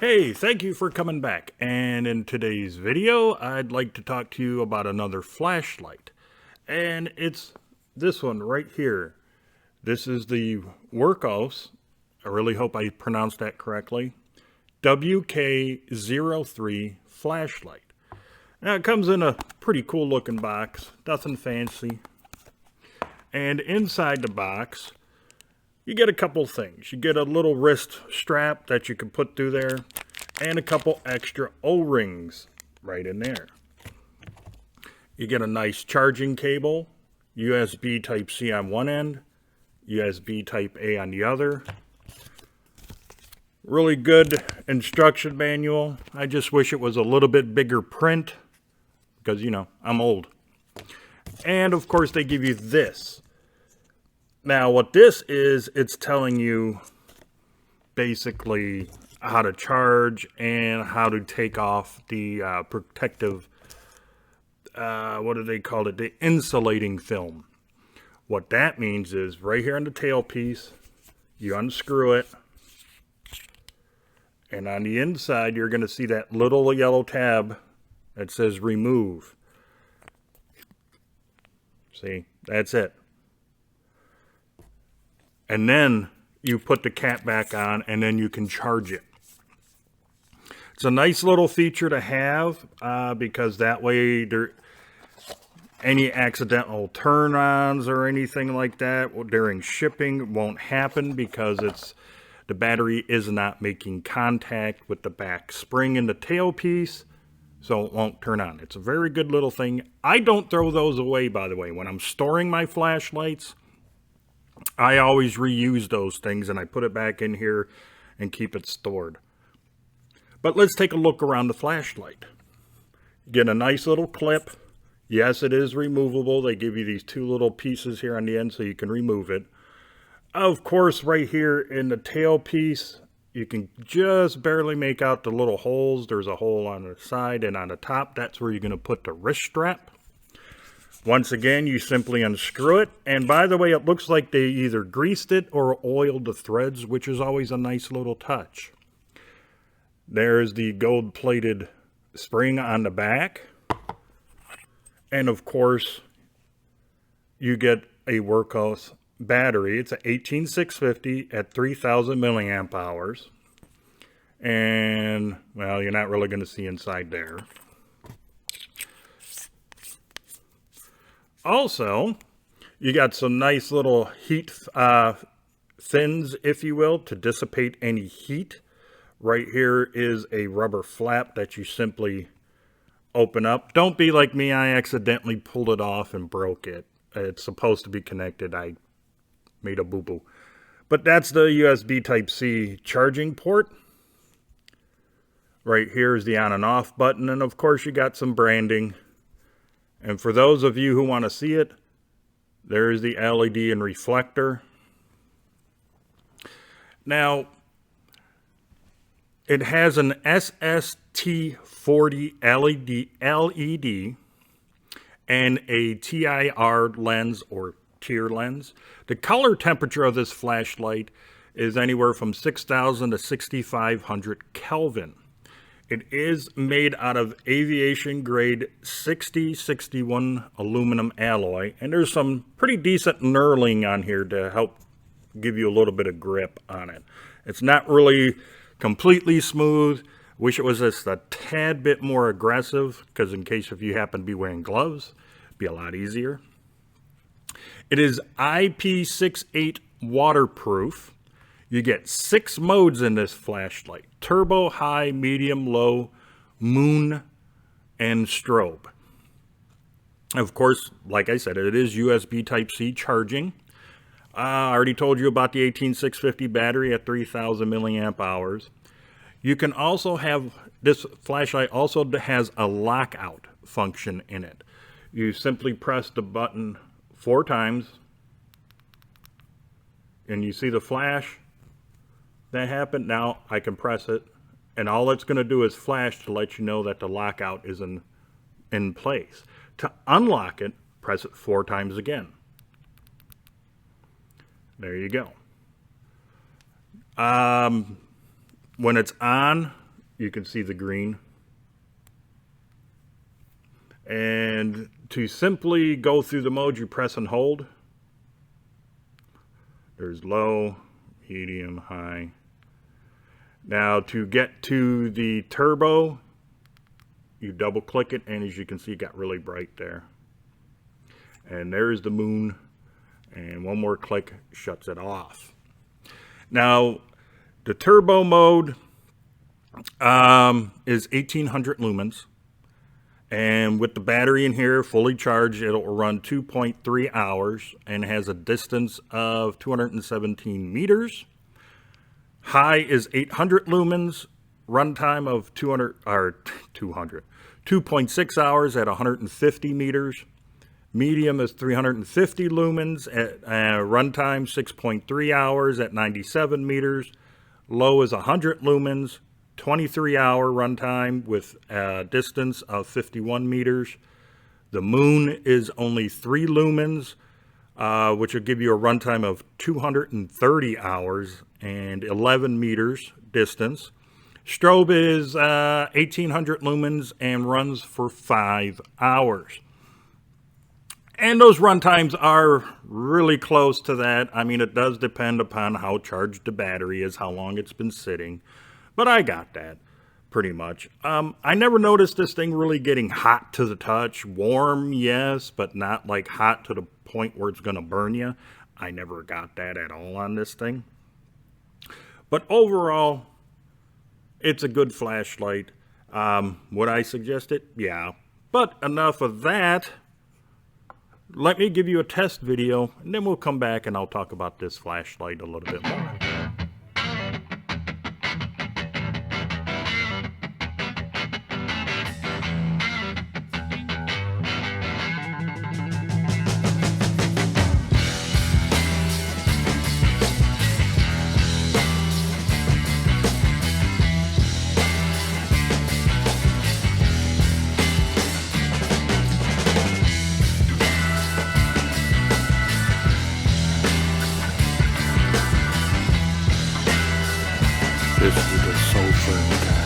Hey, thank you for coming back. And in today's video, I'd like to talk to you about another flashlight. And it's this one right here. This is the Wurkkos. I really hope I pronounced that correctly. WK03 flashlight. Now it comes in a pretty cool looking box. Nothing fancy. And inside the box, you get a couple things. You get a little wrist strap that you can put through there and a couple extra O-rings right in there. You get a nice charging cable, USB Type-C on one end, USB Type-A on the other. Really good instruction manual. I just wish it was a little bit bigger print because, you know, I'm old. And of course they give you this. Now, what this is, it's telling you basically how to charge and how to take off the protective, what do they call it? The insulating film. What that means is right here on the tailpiece, you unscrew it. And on the inside, you're going to see that little yellow tab that says remove. See, that's it. And then you put the cap back on and then you can charge it. It's a nice little feature to have because that way any accidental turn-ons or anything like that during shipping won't happen because the battery is not making contact with the back spring in the tailpiece, so it won't turn on. It's a very good little thing. I don't throw those away, by the way. When I'm storing my flashlights, I always reuse those things and I put it back in here and keep it stored. But let's take a look around the flashlight. Get a nice little clip. Yes, it is removable. They give you these two little pieces here on the end so you can remove it. Of course, right here in the tailpiece, you can just barely make out the little holes. There's a hole on the side and on the top. That's where you're going to put the wrist strap. Once again, you simply unscrew it. And by the way, it looks like they either greased it or oiled the threads, which is always a nice little touch. There's the gold-plated spring on the back. And of course, you get a Wurkkos battery. It's an 18650 at 3000 milliamp hours. And, well, you're not really going to see inside there. Also, you got some nice little heat fins, if you will, to dissipate any heat. Right here is a rubber flap that you simply open up. Don't be like me, I accidentally pulled it off and broke it. It's supposed to be connected. I made a boo-boo. But that's the USB Type-C charging port. Right here is the on and off button. And of course you got some branding. And for those of you who want to see it, there is the LED and reflector. Now, it has an SST40 LED and a TIR lens or tear lens. The color temperature of this flashlight is anywhere from 6,000 to 6,500 Kelvin. It is made out of aviation grade 6061 aluminum alloy, and there's some pretty decent knurling on here to help give you a little bit of grip on it. It's not really completely smooth. Wish it was just a tad bit more aggressive, because in case if you happen to be wearing gloves, it'd be a lot easier. It is IP68 waterproof. You get 6 modes in this flashlight: turbo, high, medium, low, moon, and strobe. Of course, like I said, it is USB Type-C charging. I already told you about the 18650 battery at 3000 milliamp hours. You can also have, this flashlight also has a lockout function in it. You simply press the button 4 times and you see the flash. That happened. Now I can press it, and all it's going to do is flash to let you know that the lockout is in place. To unlock it, press it 4 times again. There you go. When it's on, you can see the green. And to simply go through the modes, you press and hold. There's low, medium, high. Now to get to the turbo, you double click it, and as you can see, it got really bright there. And there's the moon, and one more click shuts it off. Now the turbo mode is 1800 lumens, and with the battery in here fully charged, it'll run 2.3 hours and has a distance of 217 meters. High is 800 lumens, runtime of 2.6 hours at 150 meters. Medium is 350 lumens at runtime 6.3 hours at 97 meters. Low is 100 lumens, 23-hour runtime with a distance of 51 meters. The moon is only 3 lumens, which will give you a runtime of 230 hours and 11 meters distance. Strobe is 1800 lumens and runs for 5 hours. And those run times are really close to that. I mean, it does depend upon how charged the battery is, how long it's been sitting. But I got that pretty much. I never noticed this thing really getting hot to the touch. Warm, yes, but not like hot to the point where it's going to burn you. I never got that at all on this thing. But overall, it's a good flashlight. Would I suggest it? Yeah. But enough of that. Let me give you a test video, and then we'll come back and I'll talk about this flashlight a little bit more. This is the sulfur gas.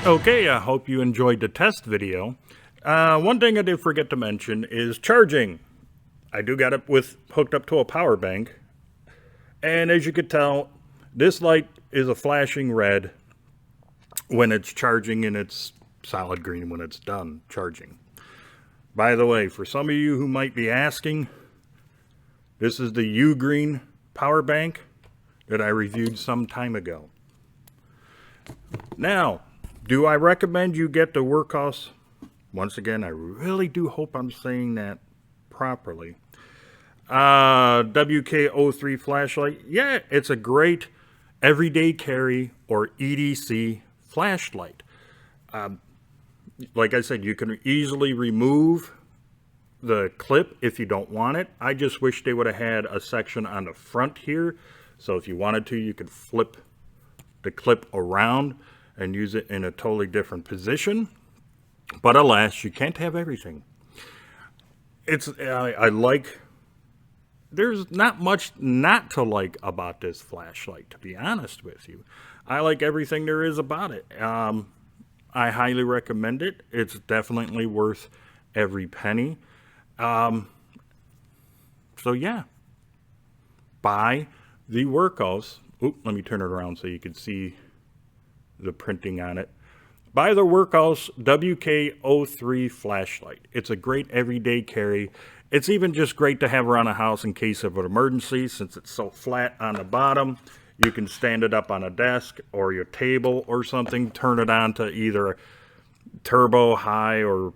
Okay, I hope you enjoyed the test video. One thing I did forget to mention is charging. I do got it hooked up to a power bank. And as you could tell, this light is a flashing red when it's charging, and it's solid green when it's done charging. By the way, for some of you who might be asking, this is the U-Green power bank that I reviewed some time ago. Now, do I recommend you get the Wurkkos? Once again, I really do hope I'm saying that properly. WK03 flashlight. Yeah, it's a great everyday carry or EDC flashlight. Like I said, you can easily remove the clip if you don't want it. I just wish they would have had a section on the front here. So if you wanted to, you could flip the clip around and use it in a totally different position. But alas, you can't have everything. I like, there's not much not to like about this flashlight, to be honest with you. I like everything there is about it. I highly recommend it. It's definitely worth every penny. So yeah, buy the Wurkkos. Oop, let me turn it around so you can see the printing on it. Buy the Wurkkos WK03 flashlight. It's a great everyday carry. It's even just great to have around a house in case of an emergency, since it's so flat on the bottom. You can stand it up on a desk or your table or something, turn it on to either turbo, high, or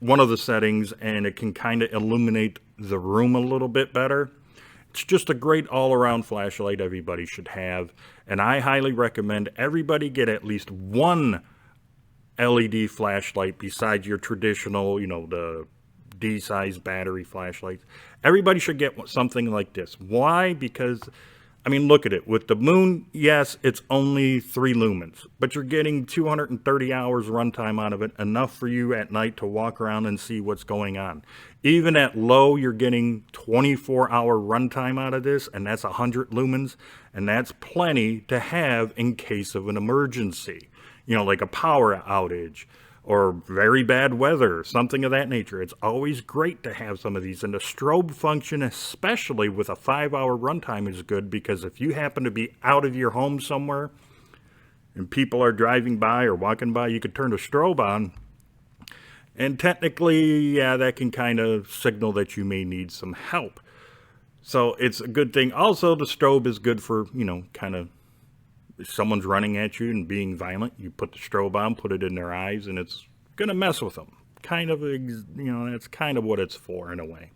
one of the settings, and it can kind of illuminate the room a little bit better. It's just a great all-around flashlight everybody should have, and I highly recommend everybody get at least one LED flashlight besides your traditional, the D-size battery flashlights. Everybody should get something like this. Why? Because, I mean, look at it. With the Moon, yes, it's only 3 lumens, but you're getting 230 hours runtime out of it, enough for you at night to walk around and see what's going on. Even at low, you're getting 24-hour runtime out of this, and that's 100 lumens, and that's plenty to have in case of an emergency. Like a power outage or very bad weather, something of that nature. It's always great to have some of these. And the strobe function, especially with a 5-hour runtime, is good, because if you happen to be out of your home somewhere and people are driving by or walking by, you could turn the strobe on. And technically, yeah, that can kind of signal that you may need some help. So it's a good thing. Also, the strobe is good for, kind of, if someone's running at you and being violent, you put the strobe on, put it in their eyes, and it's going to mess with them. Kind of, that's kind of what it's for in a way.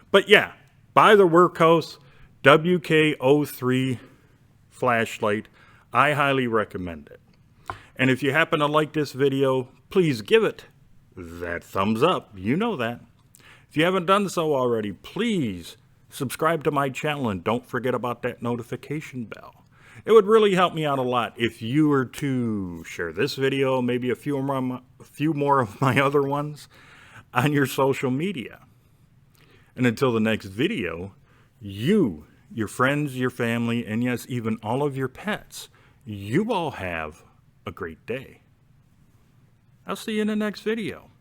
But yeah, buy the Wurkkos WK03 flashlight. I highly recommend it. And if you happen to like this video, please give it that thumbs up. You know that. If you haven't done so already, please subscribe to my channel and don't forget about that notification bell. It would really help me out a lot if you were to share this video, maybe a few more of my other ones, on your social media. And until the next video, you, your friends, your family, and yes, even all of your pets, you all have a great day. I'll see you in the next video.